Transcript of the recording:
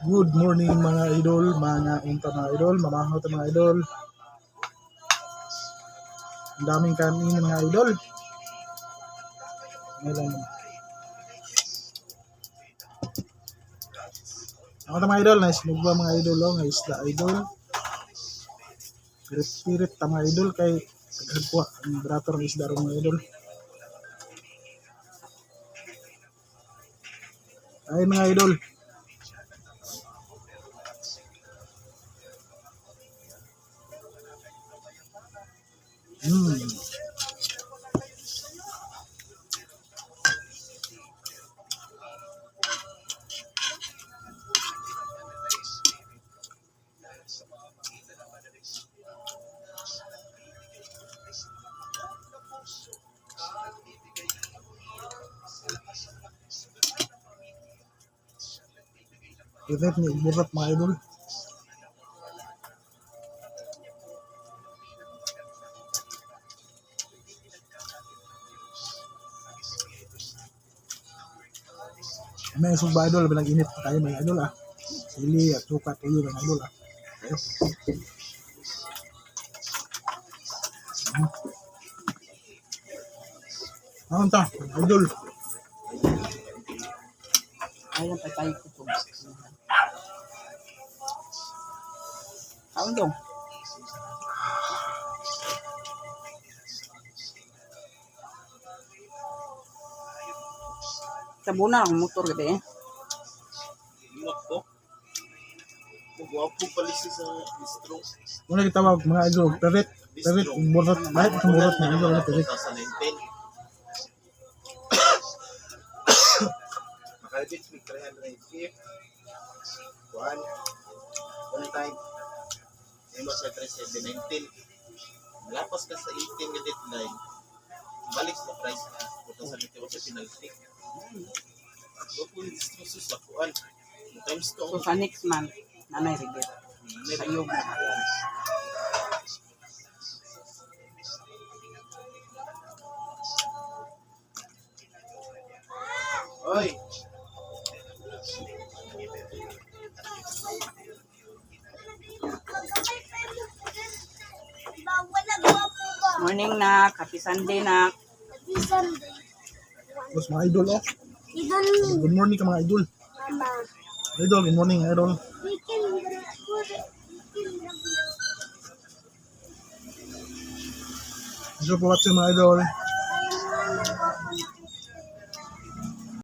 Good morning mga idol, mga unta mga idol, mamahaw ta mga idol. Ang daming kanin mga idol. Ngayon. Ako ta mga idol, nice mugba mga idol, oh, nga isda idol. Pirit-pirit ta mga idol kay kagkuha ang brator ng isda ron mga idol. Ay mga idol. Event ni burat mga idol. May sugba idol, pinag-init pa tayo mga idol ah. Sili at sukat kayo mga idol ah. Ayo. Ano ta, idol? Ayun pa tayo kutub. Kaon dong. Sabuna ang motor gede eh. Iwak ko. Magwapo pala siya sa distro. Muna kitawag mga idol, perit, burat, kahit sa burat mga idol, perit. 2019. Makalabit may 350. One time. Yung sa 319. Lapas ka sa 18 na deadline. Balik sa price na. Puto sa litiwa sa penalty. Doon yung distro sa kuan. Times So 2. sa next month, nanay rebet. Sa iyo mo. Oy! Morning na, happy Sunday na. Tapos mga idol oh. Idol, Good morning ka mga idol. mama. Idol, good morning idol. Thanks for watching mga idol.